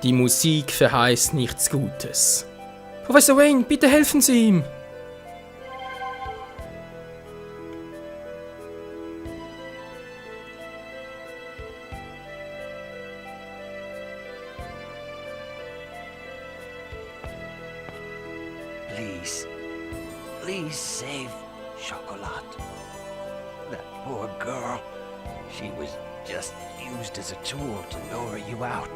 Die Musik verheißt nichts Gutes. Professor Wayne, bitte helfen Sie ihm! Please save Chocolat. That poor girl. She was just used as a tool to lure you out.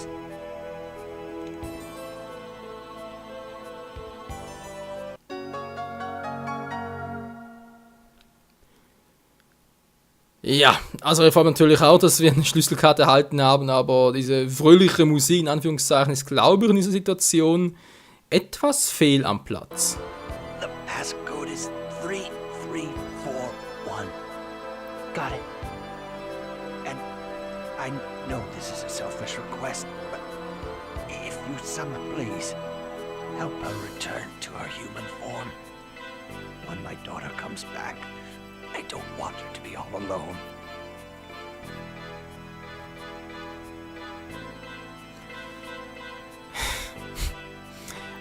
Ja, also wir haben natürlich auch, dass wir eine Schlüsselkarte erhalten haben, aber diese fröhliche Musik in Anführungszeichen ist, glaube ich, in dieser Situation etwas fehl am Platz. The passcode is 3341. Got it. And I know this is a selfish request, but if you summon, please, help her return to her human form. When my daughter comes back, I don't want her to be all alone.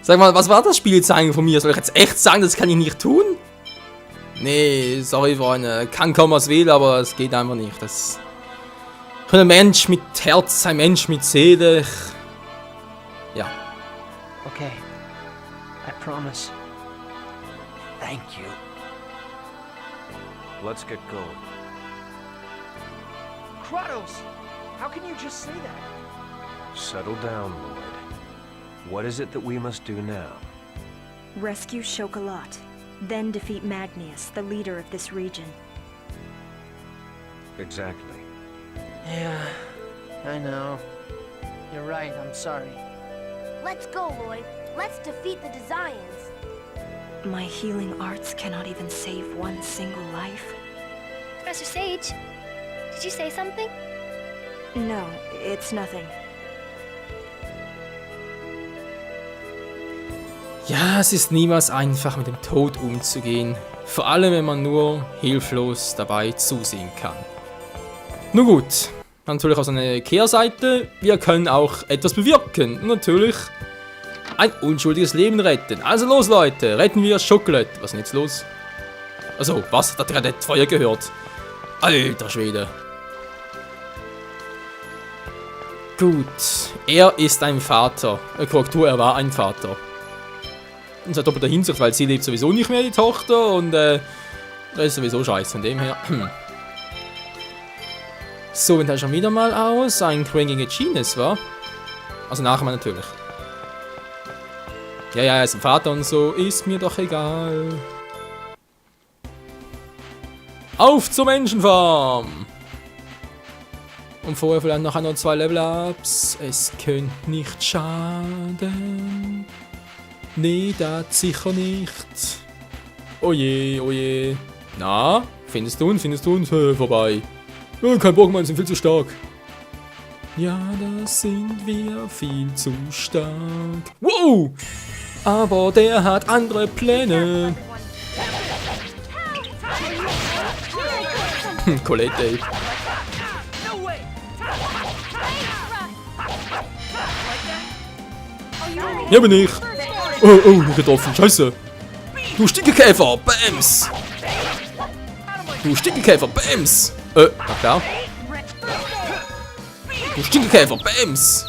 Sag mal, was war das Spielzeichen von mir? Soll ich jetzt echt sagen, das kann ich nicht tun? Nee, sorry Freunde, kann kaum was wählen, aber es geht einfach nicht. Das ich bin ein Mensch mit Herz, ein Mensch mit Seele. Ja. Okay, I promise. Thank you. Let's get going. Kratos! How can you just say that? Settle down, Lloyd. What is it that we must do now? Rescue Chocolat, then defeat Magnius, the leader of this region. Exactly. Yeah, I know. You're right, I'm sorry. Let's go, Lloyd. Let's defeat the Desians. My healing arts cannot even save one single life. Professor Sage, did you say something? No, it's nothing. Ja, es ist niemals einfach, mit dem Tod umzugehen. Vor allem, wenn man nur hilflos dabei zusehen kann. Nun gut, natürlich aus einer Kehrseite. Wir können auch etwas bewirken. Und natürlich ein unschuldiges Leben retten. Also los, Leute, retten wir Schokolade. Was ist denn jetzt los? Also, was? Hat gerade Feuer gehört? Alter Schwede. Gut, er ist ein Vater. Korrektur, er war ein Vater. Und hat doppelter Hinsicht, weil sie lebt sowieso nicht mehr, die Tochter, und das ist sowieso scheiße, von dem her. So, wenn das schon wieder mal aus. Ein Crane gegen Genius, wa? Also nachher mal natürlich. Ja, er ist ein Vater und so, ist mir doch egal. Auf zur Menschenfarm! Und vorher vielleicht noch ein oder zwei Level-Ups. Es könnte nicht schaden. Nee, das sicher nicht. Oje, oje. Na, findest du uns? Vorbei. Ja, kein Pokémon, sind viel zu stark. Ja, da sind wir viel zu stark. Wow! Aber der hat andere Pläne. Colette, ey. Ja, bin ich. Oh, nicht getroffen. Scheiße. Du Stinkekäfer, Bams. Du Stinkekäfer, Bams. Na klar. Du Stinkekäfer, Bams.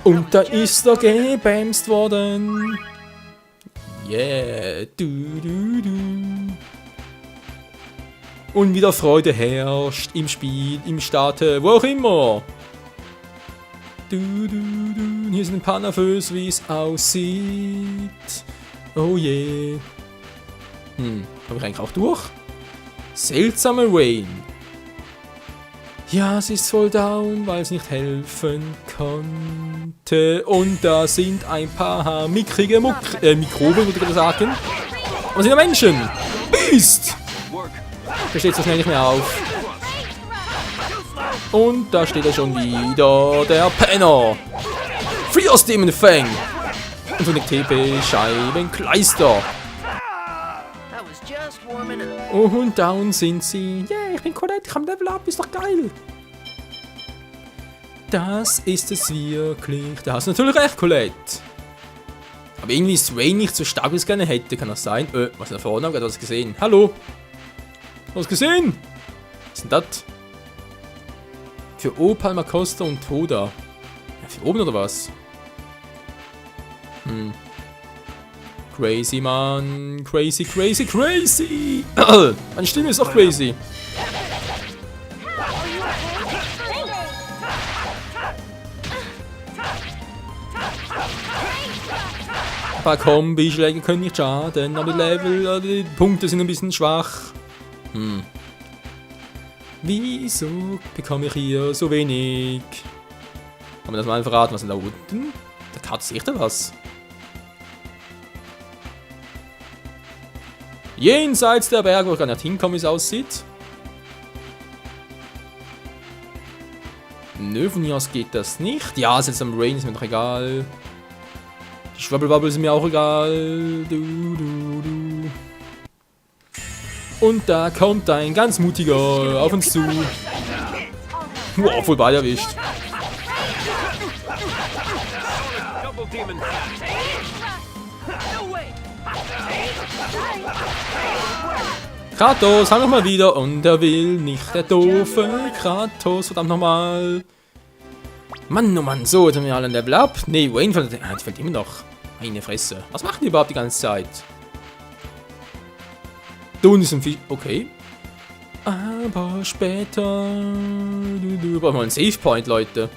Und da ist er gebamst worden. Yeah. Und wieder Freude herrscht im Spiel, im Staate, wo auch immer. Hier sind ein paar nervös, wie es aussieht. Oh je. Habe ich eigentlich auch durch? Seltsamer Wayne. Ja, sie ist voll down, weil es nicht helfen konnte. Und da sind ein paar mickrige Mikroben, würde ich gerade sagen. Aber sind ja Menschen. Biest! Da steht das nicht mehr auf. Und da steht er schon wieder, der Penner. Free aus dem Fang. Und so eine TP-Scheibenkleister. Und down sind sie. Yeah, ich bin Colette, ich habe Level Up, ist doch geil. Das ist es wirklich. Da hast du natürlich recht, Colette. Aber irgendwie ist Rain nicht so stark, wie es gerne hätte. Kann das sein? Was ist da vorne? Ich habe gerade was gesehen. Hallo? Was gesehen? Was ist denn das? Für Opal, Makosta und Toda. Ja, für oben oder was? Crazy, Mann. Crazy, crazy, crazy. Meine Stimme ist auch crazy. Ein paar Kombi-Schläge können nicht schaden, aber die Punkte sind ein bisschen schwach. Wieso bekomme ich hier so wenig? Kann man das mal verraten, was ist da unten? Da Katze ist echt was. Jenseits der Berge, wo ich gar nicht hinkomme, wie es aussieht. Nö, von hier aus geht das nicht. Ja, es ist jetzt am Rain, ist mir doch egal. Die Schwabbelwabbel ist mir auch egal. Und da kommt ein ganz mutiger auf uns zu. Wow, voll beide erwischt. Kratos, hang noch mal wieder. Und er will nicht, der doofe Kratos. Verdammt nochmal. Mann, oh Mann. So, jetzt haben wir alle ein Level up. Nee, Wayne fällt immer noch. Meine Fresse. Was macht die überhaupt die ganze Zeit? Da unten ist ein Fisch. Okay. Aber später. Wir brauchen mal einen Save Point, Leute.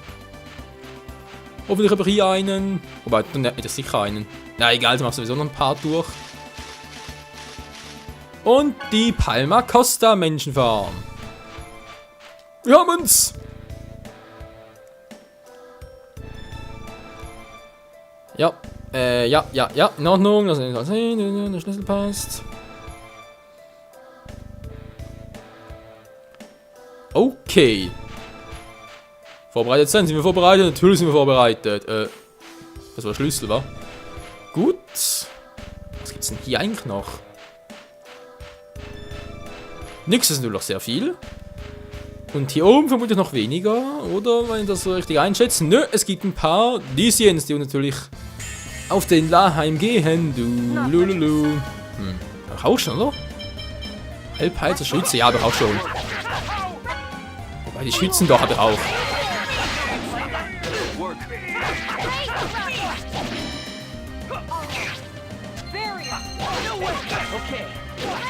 Hoffentlich habe ich hier einen. Wobei, dann hat das sicher einen. Na egal, dann machst du sowieso noch ein paar durch. Und die Palma Costa Menschenfarm. Wir haben uns. Ja. Ja. In Ordnung. Lass uns sehen, der Schlüssel passt. Okay. Vorbereitet sein? Sind wir vorbereitet? Natürlich sind wir vorbereitet. Das war der Schlüssel, wa? Gut. Was gibt's denn hier eigentlich noch? Nix ist nur noch sehr viel. Und hier oben vermutlich noch weniger. Oder, wenn ich das so richtig einschätze. Nö, es gibt ein paar Lysiens, die natürlich auf den Laheim gehen. Du, lululu. Hab ich auch schon, oder? Halbheizer Schütze, ja, hab ich auch schon. Wobei, die Schützen doch hab ich auch.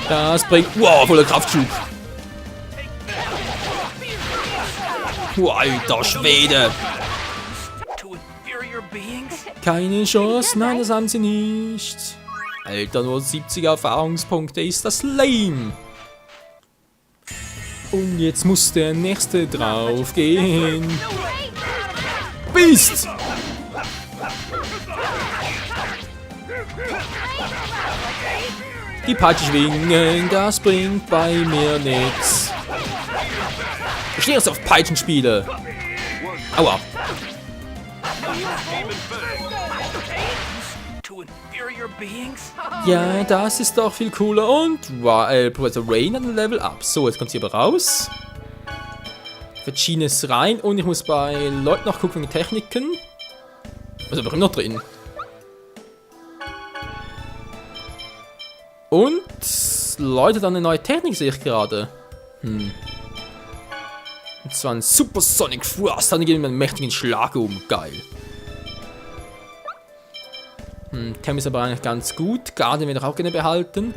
Das bringt... Wow, voller Kraftschub. Wow, alter Schwede. Keine Chance, nein, das haben sie nicht. Alter, nur 70 Erfahrungspunkte, ist das lame. Und jetzt muss der nächste drauf gehen. Beast! Die Peitsche schwingen, das bringt bei mir nichts. Ich stehe erst auf Peitschenspiele. Aua. Ja, das ist doch viel cooler. Und Professor Rain hat ein Level up. So, jetzt kommt sie aber raus. Verschiedenes rein. Und ich muss bei Leuten noch gucken wegen Techniken. Was ist aber noch drin? Und Leute, dann eine neue Technik sehe ich gerade. Und zwar ein Supersonic Thrust. Dann gehen wir einen mächtigen Schlag um. Geil. Cam ist aber eigentlich ganz gut. Guardian will ich auch gerne behalten.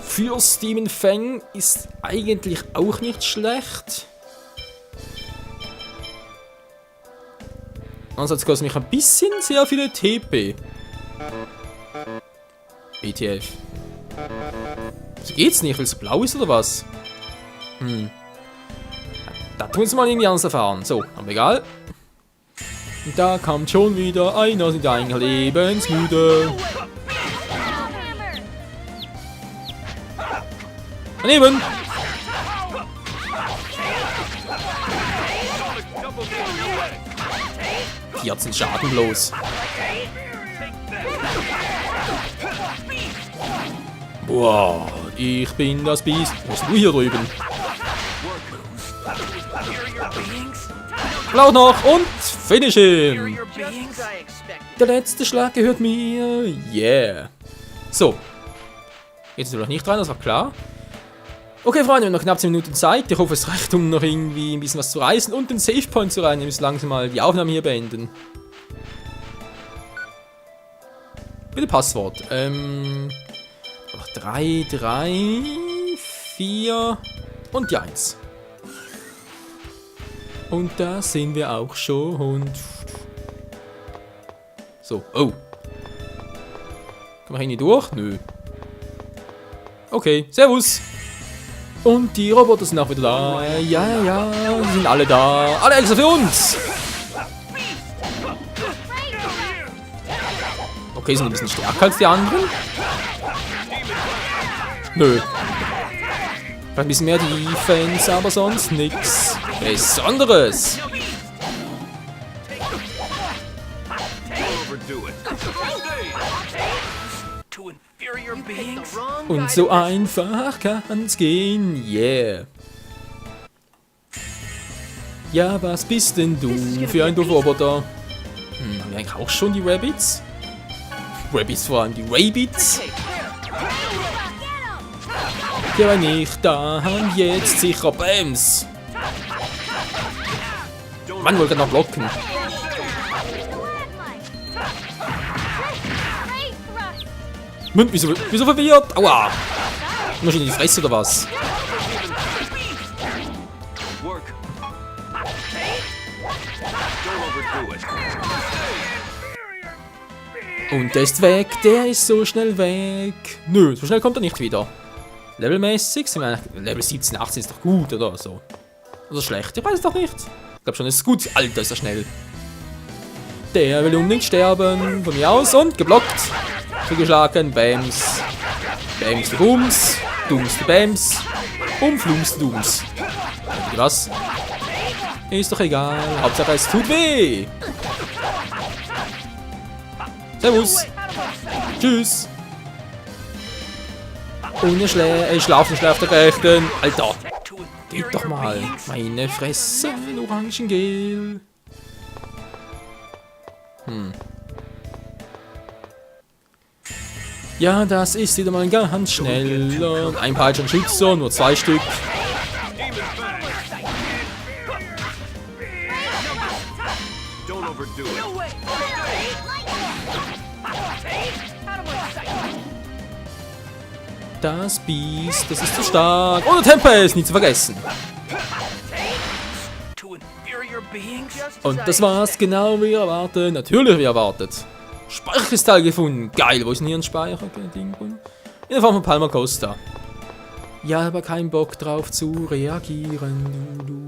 Für Steven Fang ist eigentlich auch nicht schlecht. Ansonsten kostet mich ein bisschen sehr viele TP. BTF. So geht's nicht, weil es blau ist oder was? Da tun sie mal irgendwie anders erfahren. So, aber egal. Und da kommt schon wieder einer, sind eigentlich lebensmüde. Daneben! 14 Schaden bloß. Wow, ich bin das Biest. Wo bist du hier drüben? Laut noch und finish him. Just as I expected. Der letzte Schlag gehört mir. Yeah. So. Jetzt ist er noch nicht dran, das war klar. Okay, Freunde, wir haben noch knapp 10 Minuten Zeit. Ich hoffe, es reicht, um noch irgendwie ein bisschen was zu reißen und den Save Point zu rein. Wir müssen langsam mal die Aufnahme hier beenden. Bitte Passwort. 3, 3, 4 und die 1. Und da sind wir auch schon. So, oh. Kann man hier nicht durch? Nö. Okay, servus. Und die Roboter sind auch wieder da. Ja, ja, sie sind alle da. Alle extra für uns. Okay, sind ein bisschen stärker als die anderen. Nö. Ein bisschen mehr Defense, aber sonst nichts Besonderes. Und so einfach kann's gehen, yeah. Ja, was bist denn du für ein Roboter? Haben wir eigentlich auch schon die Rabbits? Rabbits, vor allem die Rabbits. Ja, wenn nicht, dann jetzt sicher Bams. Mann, wollte noch blocken. Mund, wieso verwirrt? Aua! Muss ich in die Fresse oder was? Und der ist weg, der ist so schnell weg. Nö, so schnell kommt er nicht wieder. Levelmäßig sind wir eigentlich, Level 17, 18 ist doch gut oder so. Oder schlecht, ich weiß es doch nicht. Ich glaube schon, es ist gut. Alter, ist er schnell. Der will unbedingt sterben. Von mir aus und geblockt. Zugeschlagen, Bams. Bams, Bums. Dums, Bams. Flums, Dums. Was? Ist doch egal. Hauptsache es tut weh. Servus. Tschüss. Und er schlaft der Rechten. Alter. Geht doch mal. Meine Fresse. Orangengel. Ja, das ist wieder mal ganz schnell. Und ein Peitschenschützer, nur 2 Stück. Das Biest, das ist zu stark. Und der Tempest, nicht zu vergessen. Und das war's genau wie erwartet. Natürlich wie erwartet. Speicherkristall gefunden. Geil, wo ist denn hier ein Speicherding? In der Form von Palma Costa. Ja, aber kein Bock drauf zu reagieren.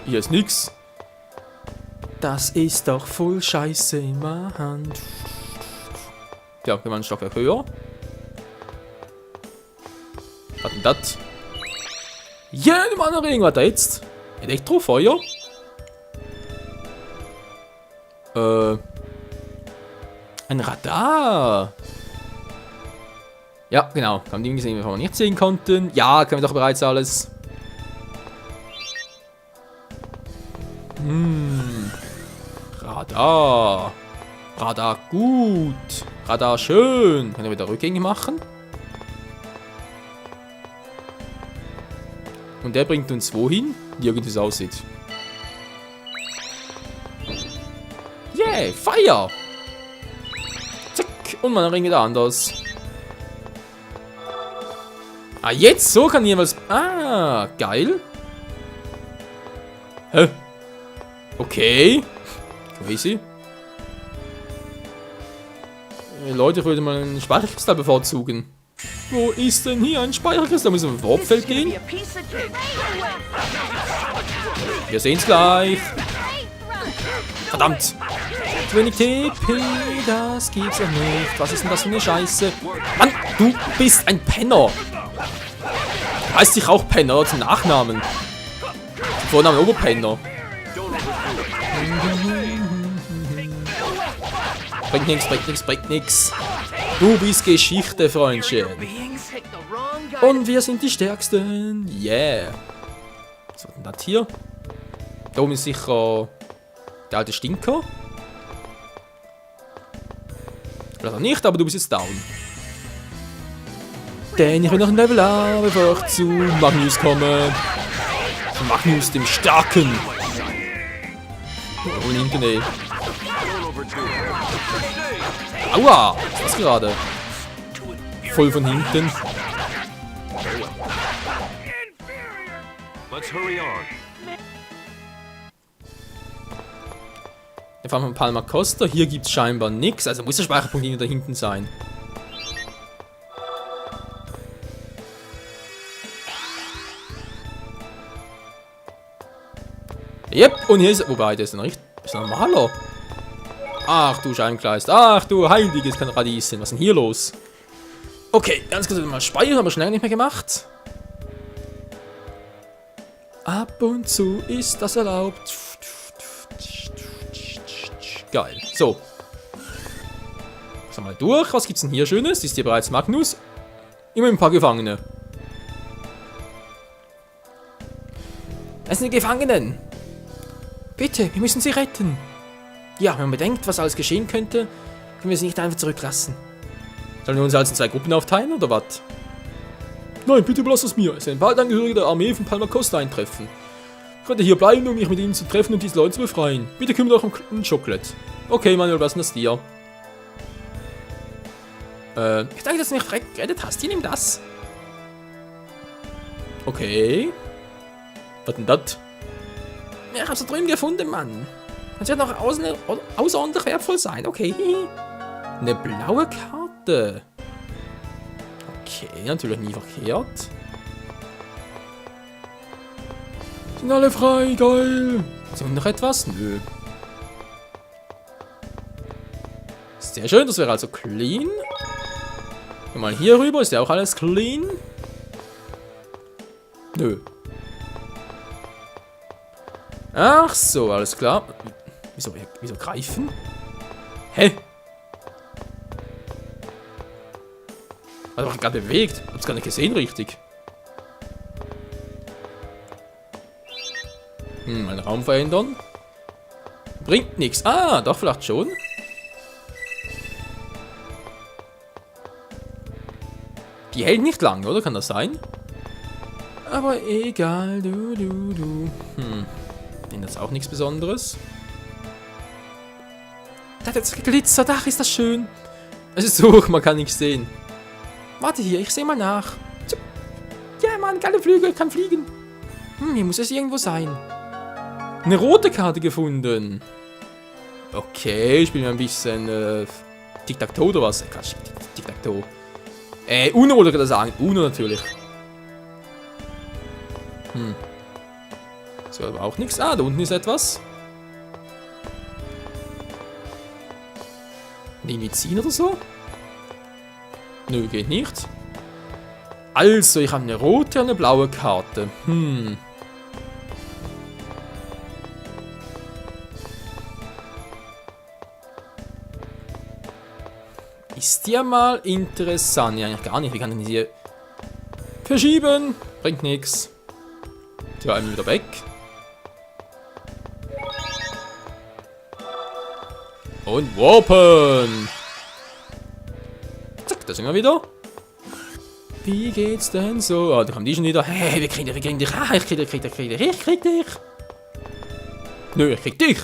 Hier ist nix. Das ist doch voll Scheiße, Mann. Ja, gehen wir einen Stockwerk höher. Was denn das? Ja, im anderen Ring, was da jetzt? Elektrofeuer? Ein Radar. Ja, genau. Haben die gesehen, wir nicht sehen konnten. Ja, können wir doch bereits alles. Radar. Radar gut. Radar schön. Können wir wieder rückgängig machen? Und der bringt uns wohin? Nirgends, wie es aussieht. Yeah, Feier! Zack, und mein Ring wieder anders. Ah, jetzt so kann jemals... Ah, geil. Hä? Okay. Crazy. Leute, ich würde mal einen Speicherkristall bevorzugen. Wo ist denn hier ein Speicherkristall? Müssen wir ins Warpfeld gehen? Wir sehen's gleich. Verdammt. Zu wenig TP, das gibt's ja nicht. Was ist denn das für eine Scheiße? Mann, du bist ein Penner. Du heißt dich auch Penner, oder zum Nachnamen. Zum Vornamen Oberpenner. Bringt nix, bringt nix, bringt nix. Du bist Geschichte, Freundchen. Und wir sind die Stärksten. Yeah. Was war denn das hier? Da oben ist sicher der alte Stinker. Vielleicht auch nicht, aber du bist jetzt down. Denn ich will noch ein Level up, bevor ich zu Magnus komme. Zu Magnus, dem Starken. Oh, hinten, ey. Aua! Was ist das gerade? Voll von hinten. Let's hurry on. Wir fahren von Palma Costa. Hier gibt es scheinbar nichts. Also muss der Speicherpunkt irgendwie da hinten sein. Yep, und hier ist... Wobei, der ist ein normaler. Ach du Scheibenkleist. Ach du heiliges Radieschen. Was ist denn hier los? Okay, ganz kurz mal speichern. Haben wir schon lange nicht mehr gemacht. Ab und zu ist das erlaubt. Geil. So. Mal durch. Was gibt's denn hier Schönes? Ist hier bereits Magnus? Immer ein paar Gefangene. Es sind die Gefangenen. Bitte, wir müssen sie retten. Ja, wenn man bedenkt, was alles geschehen könnte, können wir sie nicht einfach zurücklassen. Sollen wir uns also in 2 Gruppen aufteilen, oder was? Nein, bitte überlass es mir. Es werden bald Angehörige der Armee von Palma Costa eintreffen. Ich könnte hier bleiben, um mich mit ihnen zu treffen und diese Leute zu befreien. Bitte kümmert euch um Chocolate. Okay, Manuel, was ist das dir? Ich danke, dass du mich gerettet hast. Hier, nimm das. Okay. Was denn das? Ja, ich hab's da drüben gefunden, Mann. Das wird noch außerordentlich wertvoll sein. Okay. Eine blaue Karte. Okay, natürlich nie verkehrt. Sind alle frei, geil. Ist noch etwas? Nö. Sehr schön, das wäre also clean. Gehen wir mal hier rüber, ist ja auch alles clean. Nö. Ach so, alles klar. Wieso greifen? Hä? Hat doch gerade bewegt. Hab's gar nicht gesehen richtig. Mal den Raum verändern. Bringt nichts. Ah, doch vielleicht schon. Die hält nicht lang, oder? Kann das sein? Aber egal, du. Das ist auch nichts Besonderes. Da hat jetzt geglitzert. Ach, ist das schön. Es ist hoch, man kann nichts sehen. Warte hier, ich sehe mal nach. Ja, Mann, geile Flügel, kann fliegen. Hier muss es irgendwo sein. Eine rote Karte gefunden. Okay, spielen wir ein bisschen Tic-Tac-Toe oder was? Quatsch, Tic-Tac-Toe. Uno wollte ich gerade sagen. Uno natürlich. So, aber auch nichts. Ah, da unten ist etwas. Medizin oder so? Nö, geht nicht. Also, ich habe eine rote und eine blaue Karte. Ist ja mal interessant. Ja, eigentlich gar nicht. Wie kann ich die hier verschieben? Bringt nichts. Tja, einmal wieder weg. Und warpen. Zack, da sind wir wieder. Wie geht's denn so? Ah, da kommen die schon wieder. Hey, wir kriegen dich. Ah, ich krieg dich. Nö, ich krieg dich.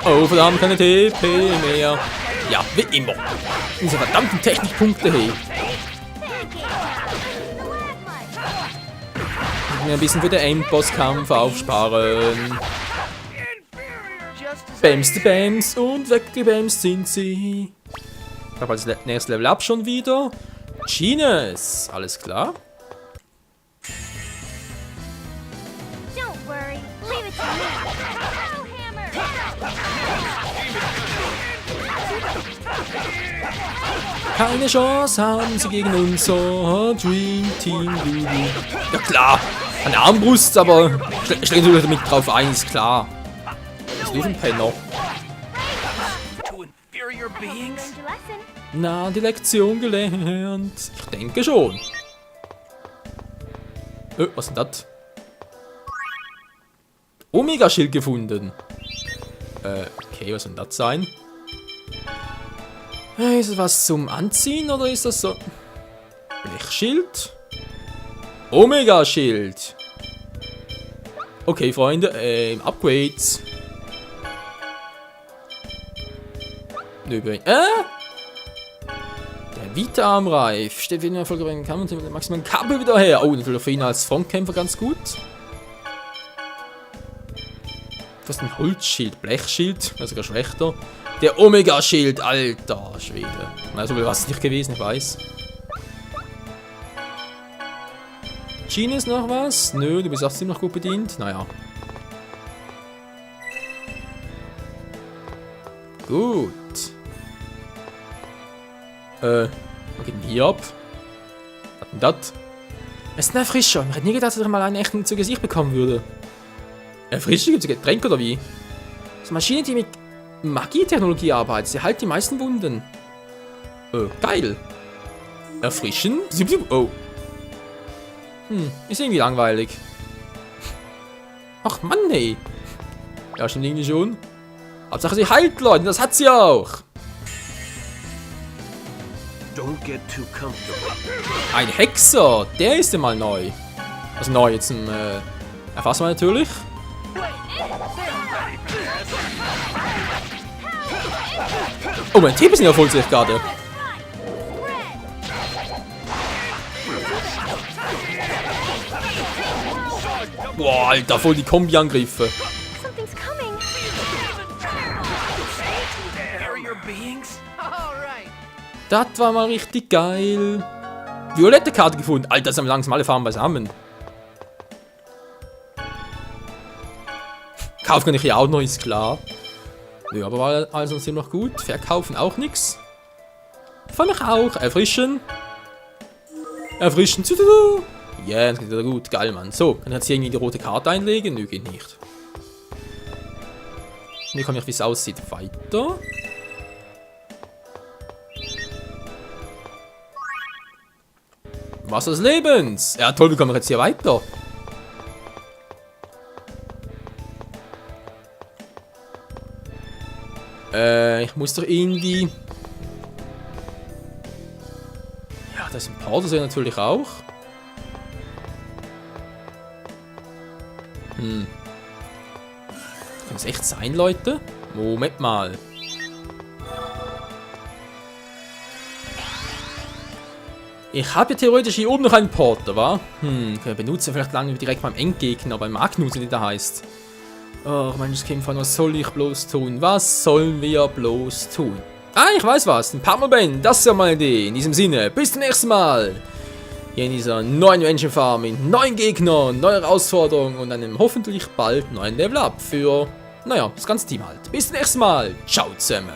Oh, verdammt, keine TP mehr. Ja, wie immer. Diese verdammten Technikpunkte, hey. Ich mir ein bisschen für den Endbosskampf aufsparen. Bams die Bams und weggebamst sind sie. Ich habe als nächstes Level Up schon wieder. Genius, alles klar. Don't worry. Leave it to me. Hammer. Keine Chance haben sie gegen unser Dream Team. Ja klar, eine Armbrust, aber stell dir damit drauf ein, ist klar. Was ist du für ein Penner? to inferior beings? Learned your lesson. Na, die Lektion gelernt. Ich denke schon. Was ist denn das? Omega-Schild gefunden. Okay, was soll das sein? Ist das was zum Anziehen oder ist das so? Blechschild? Omega-Schild. Okay, Freunde, Upgrades. Nö, der Vita-Armreif steht wieder erfolgreich Kampf und maximalen Kabel wieder her. Oh, natürlich für ihn als Frontkämpfer ganz gut. Was ist ein Holzschild? Blechschild? Also sogar schlechter. Der Omega-Schild, alter Schwede. Also, was ist nicht gewesen, ich weiß. Gene ist noch was? Nö, du bist auch ziemlich gut bedient. Naja. Gut. Was geht denn hier ab? Was denn das? Es ist ein Erfrischer. Ich hätte nie gedacht, dass ich mal einen echten zu Gesicht bekommen würde. Erfrischer? Gibt es ein Getränk oder wie? Das ist eine Maschine, die mit Magietechnologie arbeitet. Sie heilt die meisten Wunden. Geil. Erfrischen? Oh. Ist irgendwie langweilig. Ach Mann, ey. Ja, stimmt irgendwie schon. Hauptsache sie heilt, Leute. Das hat sie auch. Don't get too comfortable. Ein Hexer. Der ist ja mal neu. Also neu jetzt im erfassen wir natürlich. Oh, mein Tipp ist nicht erfolgt sich gerade. Boah, Alter, voll die Kombi-Angriffe. Something's coming. Inferior beings? All right. Das war mal richtig geil. Violette Karte gefunden. Alter, das haben langsam alle Farben beisammen. Kaufen kann ich ja auch noch, ist klar. Ja, aber war also ziemlich gut. Verkaufen auch nix. Fand ich auch. Erfrischen. Erfrischen. Ja, yeah, das geht wieder gut. Geil, Mann. So, kann ich jetzt hier irgendwie die rote Karte einlegen? Nö, geht nicht. Hier kann ich, wie es aussieht, weiter. Wasser des Lebens. Ja, toll, wie kommen wir jetzt hier weiter? Ich muss doch irgendwie... Ja, das ist ein Porter natürlich auch. Kann es echt sein, Leute? Moment mal. Ich habe ja theoretisch hier oben noch einen Porter, wa? Können wir benutzen, vielleicht lange direkt beim Endgegner, beim Magnus, wie der heißt. Oh, Mensch, Kämpfer, was soll ich bloß tun? Was sollen wir bloß tun? Ah, ich weiß was. Ein Partnerband, das ist ja meine Idee. In diesem Sinne, bis zum nächsten Mal. Hier in dieser neuen Engine Farm mit neuen Gegnern, neue Herausforderungen und einem hoffentlich bald neuen Level Up für, naja, das ganze Team halt. Bis zum nächsten Mal. Ciao zusammen.